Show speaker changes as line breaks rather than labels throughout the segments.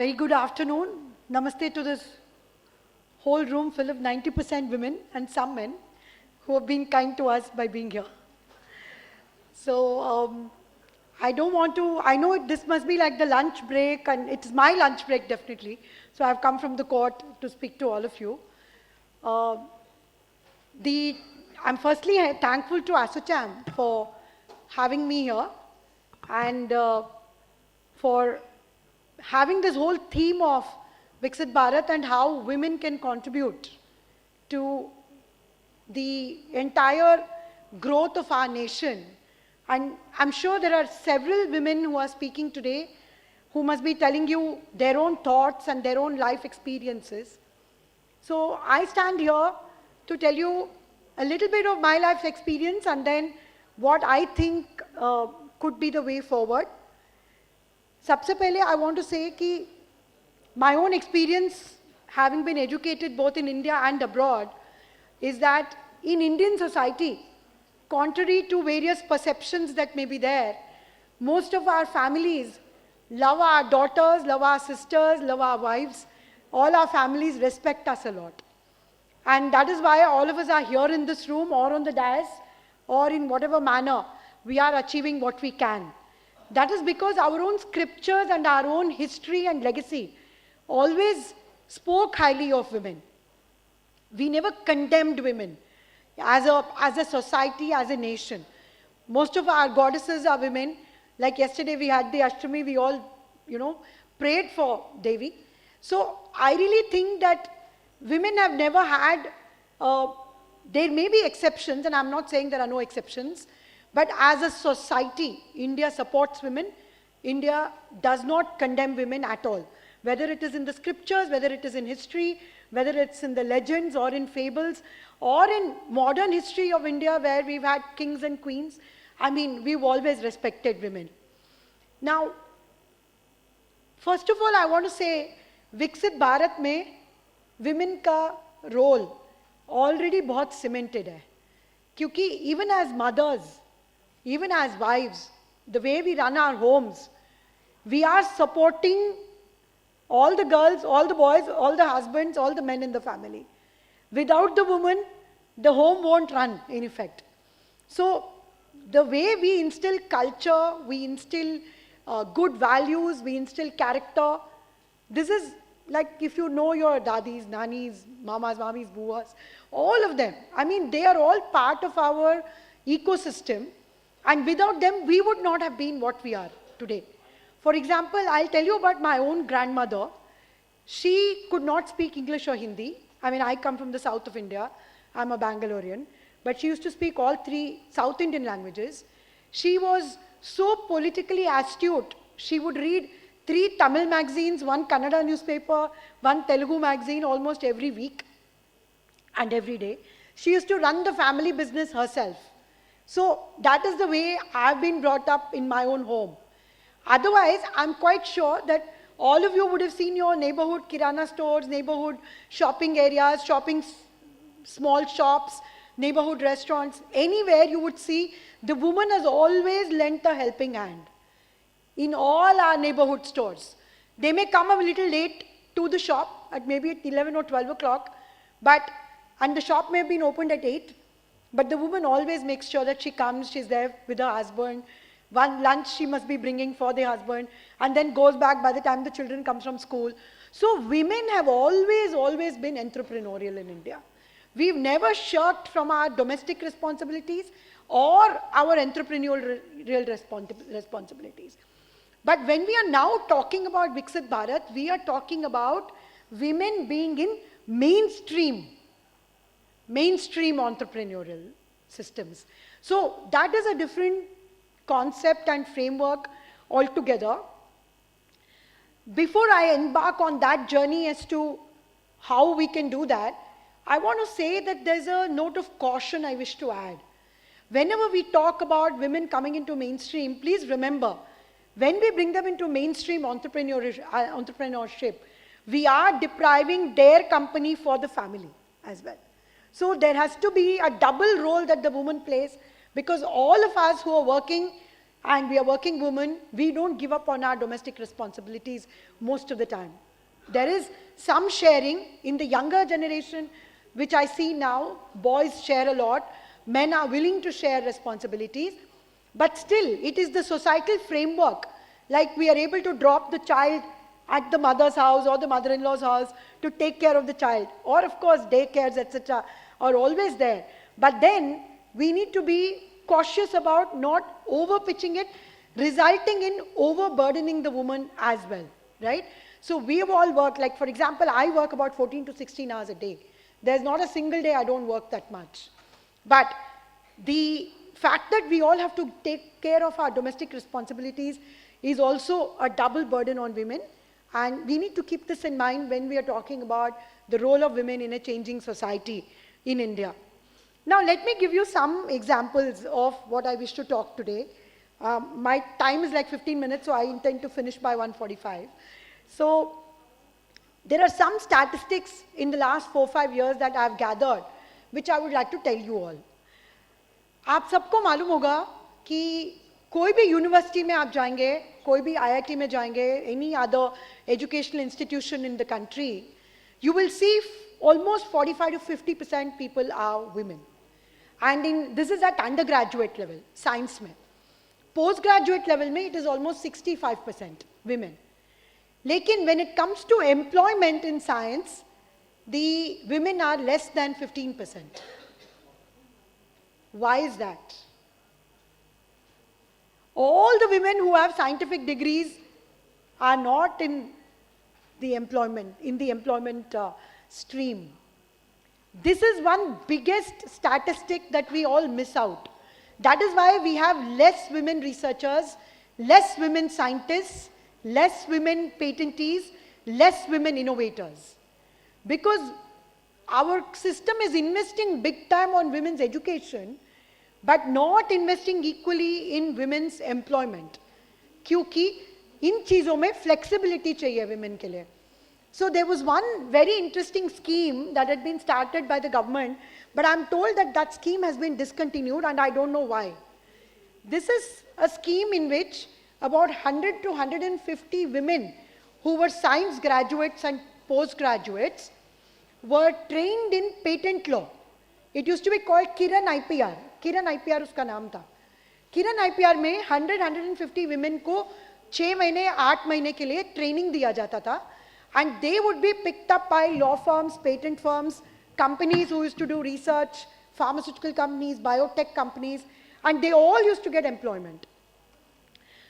Very good afternoon. Namaste to this whole room full of 90% women and some men who have been kind to us by being here. So I don't want to, I know this must be like the lunch break, and it's my lunch break definitely. So I've come from the court to speak to all of you. Uh, I'm firstly thankful to ASSOCHAM for having me here and for having this whole theme of Viksit Bharat and how women can contribute to the entire growth of our nation. And I'm sure there are several women who are speaking today who must be telling you their own thoughts and their own life experiences. So I stand here to tell you a little bit of my life's experience and then what I think could be the way forward. सबसे पहले I want to say कि my own experience, having been educated both in India and abroad, is that in Indian society, contrary to various perceptions that may be there, most of our families love our daughters, love our sisters, love our wives. All our families respect us a lot. And that is why all of us are here in this room or on the dais or in whatever manner we are achieving what we can. That is because our own scriptures and our own history and legacy always spoke highly of women. We never condemned women as a society, as a nation. Most of our goddesses are women. Like yesterday we had the Ashtami, we all, prayed for Devi. So I really think that women have never had, there may be exceptions, and I'm not saying there are no exceptions, but as a society, India supports women. India does not condemn women at all. Whether it is in the scriptures, whether it is in history, whether it's in the legends or in fables, or in modern history of India where we've had kings and queens, we've always respected women. Now, first of all, I want to say, Viksit Bharat में women का role already बहुत cemented है. क्योंकि even as mothers, even as wives, the way we run our homes, we are supporting all the girls, all the boys, all the husbands, all the men in the family. Without the woman, the home won't run, in effect. So, the way we instill culture, we instill good values, we instill character, this is like if you know your dadis, nanis, mamas, mamis, buas, all of them. They are all part of our ecosystem. And without them, we would not have been what we are today. For example, I'll tell you about my own grandmother. She could not speak English or Hindi. I come from the south of India. I'm a Bangalorean. But she used to speak all three South Indian languages. She was so politically astute. She would read 3 Tamil magazines, 1 Kannada newspaper, 1 Telugu magazine almost every week and every day. She used to run the family business herself. So that is the way I've been brought up in my own home. Otherwise, I'm quite sure that all of you would have seen your neighborhood kirana stores, neighborhood shopping areas, small shops, neighborhood restaurants. Anywhere you would see, the woman has always lent a helping hand. In all our neighborhood stores. They may come a little late to the shop at maybe at 11 or 12 o'clock, and the shop may have been opened at 8, but the woman always makes sure that she comes, she's there with her husband. One lunch she must be bringing for the husband, and then goes back by the time the children come from school. So women have always been entrepreneurial in India. We've never shirked from our domestic responsibilities or our entrepreneurial responsibilities. But when we are now talking about Viksit Bharat, we are talking about women being in mainstream entrepreneurial systems. So that is a different concept and framework altogether. Before I embark on that journey as to how we can do that, I want to say that there's a note of caution I wish to add. Whenever we talk about women coming into mainstream, please remember, when we bring them into mainstream entrepreneurship, we are depriving their company for the family as well. So there has to be a double role that the woman plays, because all of us who are working and we are working women, we don't give up on our domestic responsibilities most of the time. There is some sharing in the younger generation, which I see now. Boys share a lot, men are willing to share responsibilities, but still, it is the societal framework. Like we are able to drop the child at the mother's house or the mother-in-law's house to take care of the child. Or of course, daycares, etc. are always there. But then, we need to be cautious about not over-pitching it, resulting in overburdening the woman as well, right? So we have all worked, like for example, I work about 14 to 16 hours a day. There's not a single day I don't work that much. But the fact that we all have to take care of our domestic responsibilities is also a double burden on women. And we need to keep this in mind when we are talking about the role of women in a changing society in India. Now, let me give you some examples of what I wish to talk today. My time is like 15 minutes, so I intend to finish by 1:45. So, there are some statistics in the last 4-5 years that I have gathered, which I would like to tell you all. आप सबको मालूम होगा कि कोई भी university में आप जाएंगे, कोई भी IIT में जाएंगे, any other educational institution in the country, you will see almost 45 to 50% people are women. And this is at undergraduate level, science में. Postgraduate level में, it is almost 65% women. Lekin when it comes to employment in science, the women are less than 15%. Why is that? All the women who have scientific degrees are not in the employment, stream. This is one biggest statistic that we all miss out. That is why we have less women researchers, less women scientists, less women patentees, less women innovators. Because our system is investing big time on women's education, but not investing equally in women's employment. क्योंकि इन चीज़ों में flexibility चाहिए women के लिए. So there was one very interesting scheme that had been started by the government, but I'm told that that scheme has been discontinued and I don't know why. This is a scheme in which about 100 to 150 women who were science graduates and postgraduates were trained in patent law. It used to be called Kiran IPR. Kiran IPR उसका नाम था. Kiran IPR में 150 women को 6 महीने 8 महीने के लिए training दिया जाता था. And they would be picked up by law firms, patent firms, companies who used to do research, pharmaceutical companies, biotech companies, and they all used to get employment.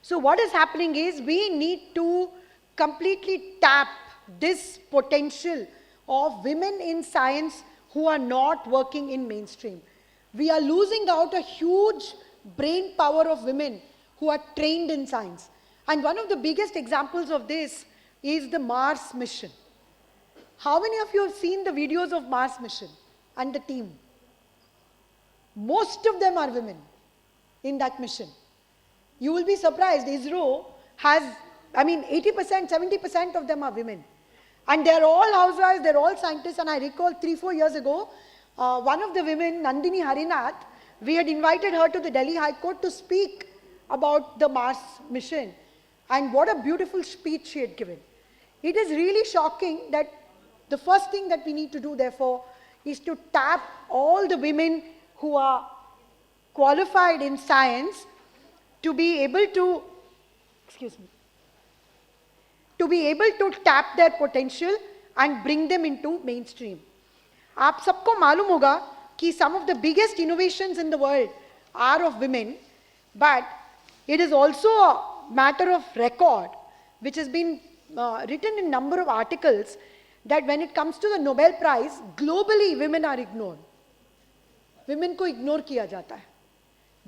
So what is happening is we need to completely tap this potential of women in science who are not working in mainstream. We are losing out a huge brain power of women who are trained in science. And one of the biggest examples of this is the Mars mission. How many of you have seen the videos of Mars mission and the team? Most of them are women in that mission. You will be surprised, ISRO has, 80%, 70% of them are women. And they're all housewives, they're all scientists, and I recall 3-4 years ago, one of the women, Nandini Harinath, we had invited her to the Delhi High Court to speak about the Mars mission. And what a beautiful speech she had given. It is really shocking that the first thing that we need to do, therefore, is to tap all the women who are qualified in science to be able to, to be able to tap their potential and bring them into mainstream. आप सबको मालूम होगा कि some of the biggest innovations in the world are of women, but it is also a matter of record, which has been written in number of articles, that when it comes to the Nobel Prize, globally women are ignored. Women को ignore किया जाता है.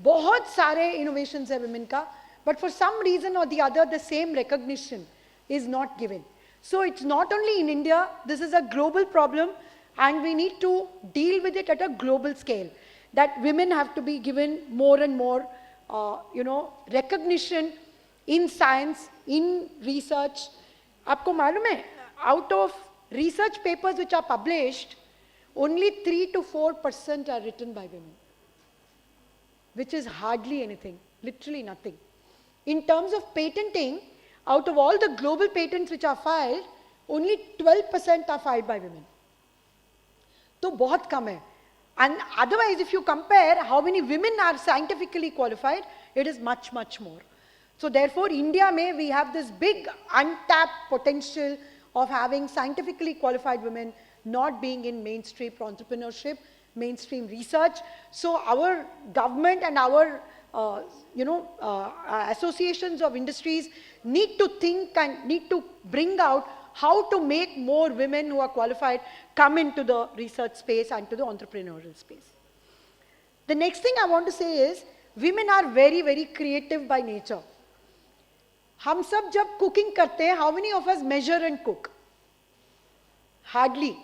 बहुत सारे innovations है women का, but for some reason or the other, the same recognition is not given. So it's not only in India, this is a global problem, and we need to deal with it at a global scale. That women have to be given more and more, recognition in science, in research. आपको मालूम है, out of research papers which are published, only 3 to 4% are written by women, which is hardly anything, literally nothing. In terms of patenting, out of all the global patents which are filed, only 12% are filed by women. तो बहुत कम है. And otherwise, if you compare how many women are scientifically qualified, it is much, much more. So therefore, India may, we have this big untapped potential of having scientifically qualified women not being in mainstream entrepreneurship, mainstream research. So our government and our associations of industries need to think and need to bring out how to make more women who are qualified come into the research space and to the entrepreneurial space. The next thing I want to say is, women are very, very creative by nature. हम सब जब cooking करते हैं, how many of us measure and cook? Hardly.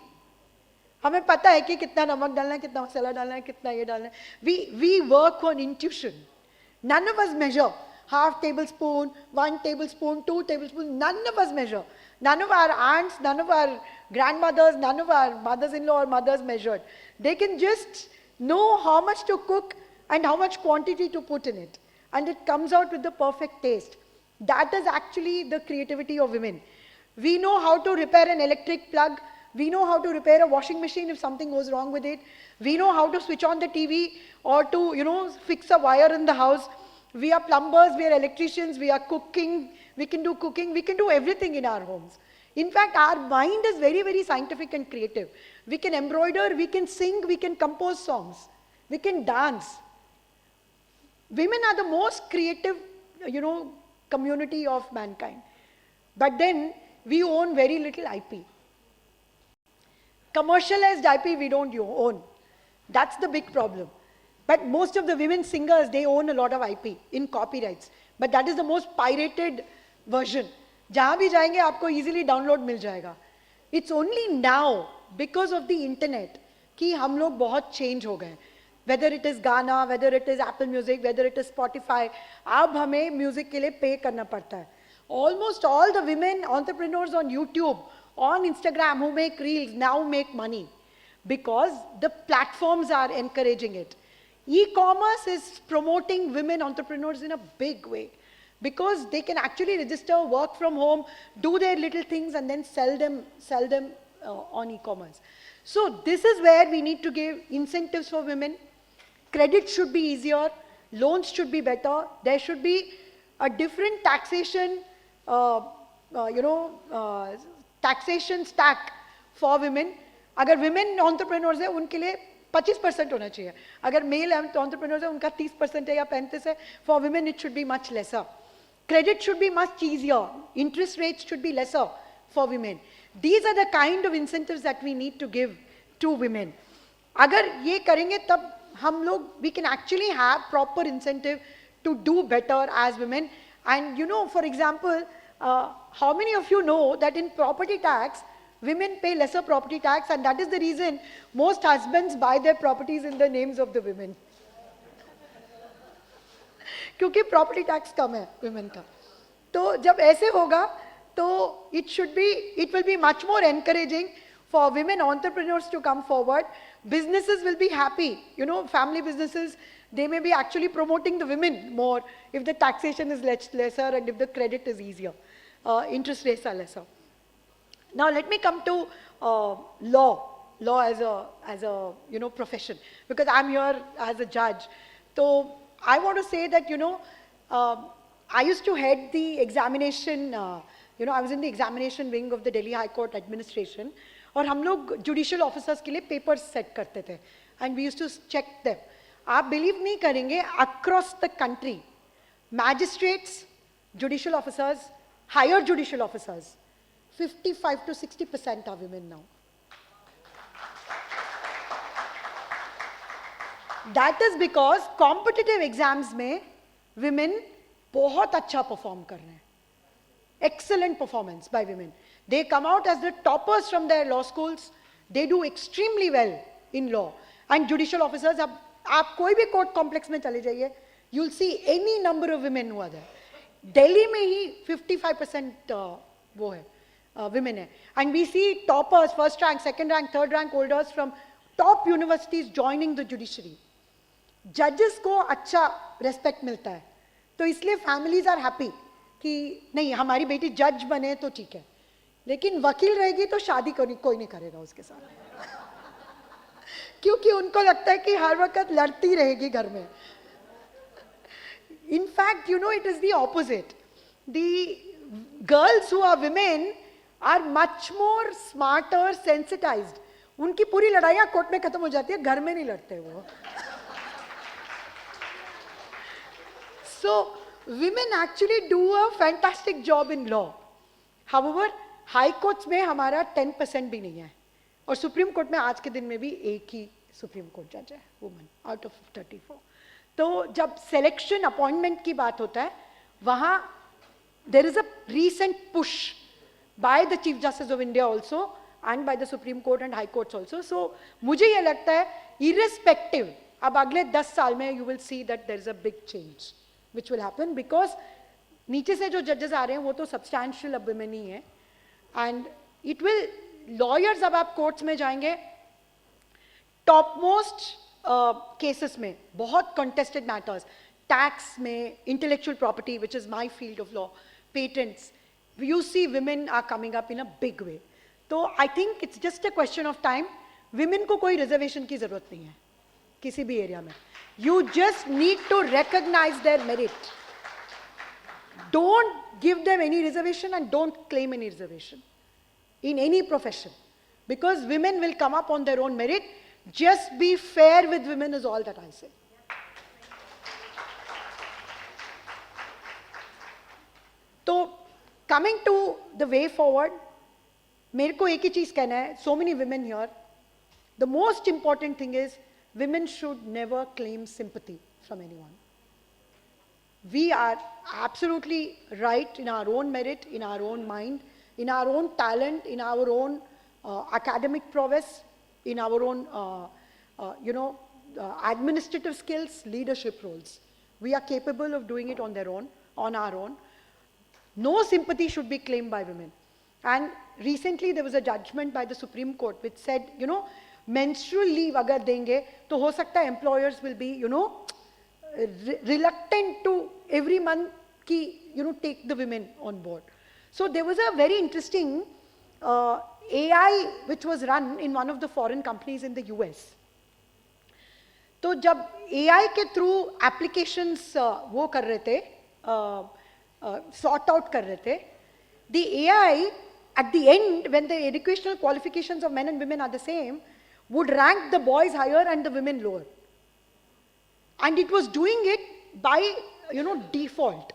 हमें पता है कि कितना नमक डालना है, कितना मसाला डालना है, कितना ये डालना है. We work on intuition. None of us measure. Half tablespoon, 1 tablespoon, 2 tablespoons, none of us measure. None of our aunts, none of our grandmothers, none of our mothers-in-law or mothers measured. They can just know how much to cook and how much quantity to put in it. And it comes out with the perfect taste. That is actually the creativity of women. We know how to repair an electric plug. We know how to repair a washing machine if something goes wrong with it. We know how to switch on the TV or to, fix a wire in the house. We are plumbers, we are electricians, we are cooking, we can do everything in our homes. In fact, our mind is very, very scientific and creative. We can embroider, we can sing, we can compose songs, we can dance. Women are the most creative, community of mankind. But then, we own very little IP. Commercialized IP we don't own. That's the big problem. But most of the women singers, they own a lot of IP in copyrights. But that is the most pirated version. जहाँ भी जाएंगे आपको easily download मिल जाएगा. It's only now, because of the internet, कि हम लोग बहुत change हो गए. Whether it is Gaana, whether it is Apple Music, whether it is Spotify, अब हमें music के लिए pay करना पड़ता है. Almost all the women entrepreneurs on YouTube, on Instagram who make reels now make money because the platforms are encouraging it. E-commerce is promoting women entrepreneurs in a big way because they can actually register, work from home, do their little things and then sell them on e-commerce. So this is where we need to give incentives for women. Credit should be easier, loans should be better, there should be a different taxation, taxation stack for women. अगर women entrepreneurs हैं, उनके लिए 25% होना चाहिए. अगर male entrepreneurs हैं, उनका 30% है या 35% है. For women, it should be much lesser. Credit should be much easier. Interest rates should be lesser for women. These are the kind of incentives that we need to give to women. अगर ये करेंगे तब हम लोग, we can actually have proper incentive to do better as women. And for example, how many of you know that in property tax, women pay lesser property tax, and that is the reason most husbands buy their properties in the names of the women. क्योंकि property tax कम है women का. तो जब ऐसे होगा, तो it will be much more encouraging for women entrepreneurs to come forward. Businesses will be happy. Family businesses, they may be actually promoting the women more if the taxation is lesser and if the credit is easier. Interest rates are lesser. Now let me come to law as a profession, because I'm here as a judge. So I want to say that I used to head the examination. I was in the examination wing of the Delhi High Court administration, और हम लोग judicial officers के लिए papers set करते थे, and we used to check them. आप believe नहीं करेंगे, across the country, magistrates, judicial officers, higher judicial officers, 55 to 60% are women now. That is because competitive exams में women बहुत अच्छा perform कर रहे हैं. Excellent performance by women. They come out as the toppers from their law schools. They do extremely well in law. And judicial officers, आप कोई भी court complex में चले जाइए, you'll see any number of women who are there. Delhi में ही 55% वो है, women है. And we see toppers, first rank, second rank, third rank holders from top universities joining the judiciary. Judges को अच्छा respect मिलता है. तो इसलिए families are happy कि नहीं हमारी बेटी जज बने तो ठीक है, लेकिन वकील रहेगी तो शादी कोई नहीं करेगा उसके साथ क्योंकि उनको लगता है कि हर वक्त लड़ती रहेगी घर में. In fact, you know, it is the opposite. The girls who are women are much more smarter, sensitized. उनकी पूरी लड़ाइयाँ कोर्ट में खत्म हो जाती है, घर में नहीं लड़ते वो. So, women actually do a fantastic job in law. However, high courts में हमारा 10% भी नहीं है, और सुप्रीम कोर्ट में आज के दिन में भी एक ही सुप्रीम कोर्ट जज है, वुमन, आउट ऑफ 34. तो जब सिलेक्शन अपॉइंटमेंट की बात होता है, वहाँ there is a recent push by the Chief Justice of India also and by the Supreme Court and High Courts also. So मुझे ये लगता है irrespective, अब अगले 10 साल में you will see that there is a big change which will happen because नीचे से जो judges आ रहे हैं वो तो substantial अब women ही हैं, and it will lawyers, अब आप courts में जाएंगे topmost cases में बहुत contested matters, tax में, intellectual property which is my field of law, patents, you see women are coming up in a big way. तो I think it's just a question of time. Women को कोई reservation की ज़रूरत नहीं है किसी भी area में. You just need to recognize their merit. Don't give them any reservation and don't claim any reservation in any profession, because women will come up on their own merit. Just be fair with women is all that I say. So, coming to the way forward, मेरे को एक ही चीज़ कहना है, so many women here, the most important thing is women should never claim sympathy from anyone. We are absolutely right in our own merit, in our own mind, in our own talent, in our own academic prowess, in our own, administrative skills, leadership roles. We are capable of doing it on our own. No sympathy should be claimed by women. And recently there was a judgment by the Supreme Court which said, menstrual leave agar denge, to ho sakta hai employers will be, reluctant to every month ki, take the women on board. So there was a very interesting AI which was run in one of the foreign companies in the US. तो जब AI के through applications वो कर रहे थे, sort out कर रहे थे, the AI at the end, when the educational qualifications of men and women are the same, would rank the boys higher and the women lower. And it was doing it by, default.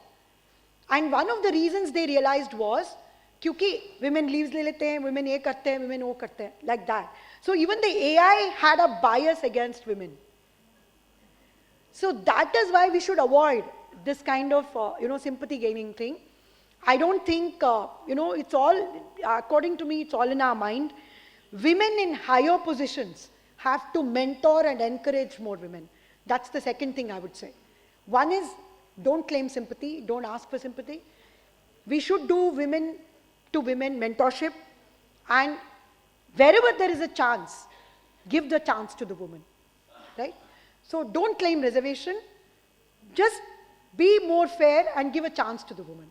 And one of the reasons they realized was, क्योंकि women leaves ले लेते हैं, women ये करते हैं, women वो करते हैं, like that. So even the AI had a bias against women. So that is why we should avoid this kind of, sympathy gaining thing. I don't think, it's all, according to me, it's all in our mind. Women in higher positions have to mentor and encourage more women. That's the second thing I would say. One is, don't claim sympathy, don't ask for sympathy. We should do women to women mentorship, and wherever there is a chance, give the chance to the woman, right? So don't claim reservation, just be more fair and give a chance to the woman.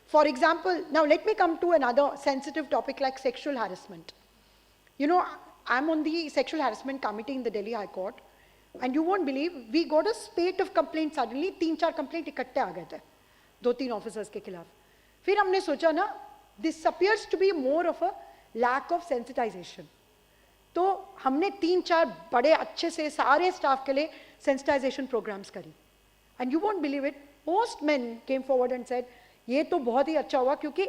For example, now let me come to another sensitive topic like sexual harassment. I'm on the sexual harassment committee in the Delhi High Court, and you won't believe, we got a spate of complaints suddenly, 3-4 complaints इकट्ठे आ गए थे, 2-3 officers के खिलाफ. फिर हमने सोचा ना, this appears to be more of a lack of sensitization. तो हमने 3-4 बड़े अच्छे से सारे staff के लिए sensitization programs करी. And you won't believe it, most men came forward and said, ये तो बहुत ही अच्छा हुआ क्योंकि,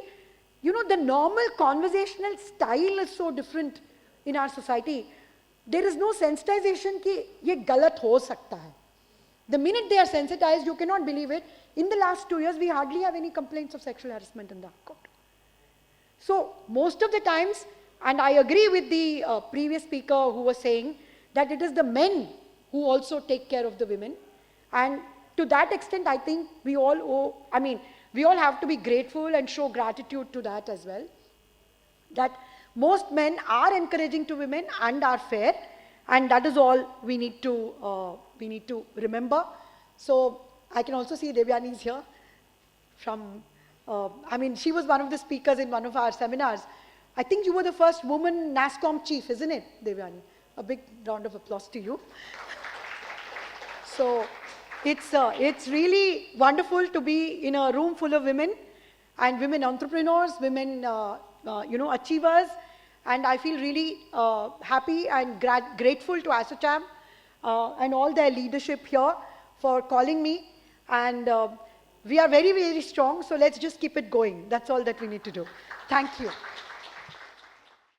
the normal conversational style is so different in our society. There is no sensitization कि ये गलत हो सकता है. The minute they are sensitized, you cannot believe it. In the last 2 years, we hardly have any complaints of sexual harassment in the court. So most of the times, and I agree with the previous speaker who was saying that it is the men who also take care of the women. And to that extent, I think we all have to be grateful and show gratitude to that as well. That most men are encouraging to women and are fair, and that is all we need to remember. So I can also see Devyani is here from, she was one of the speakers in one of our seminars. I think you were the first woman NASSCOM chief, isn't it, Devyani? A big round of applause to you. So it's really wonderful to be in a room full of women and women entrepreneurs, women achievers, and I feel really happy and grateful to ASSOCHAM and all their leadership here for calling me. And we are very, very strong, so let's just keep it going. That's all that we need to do. Thank you.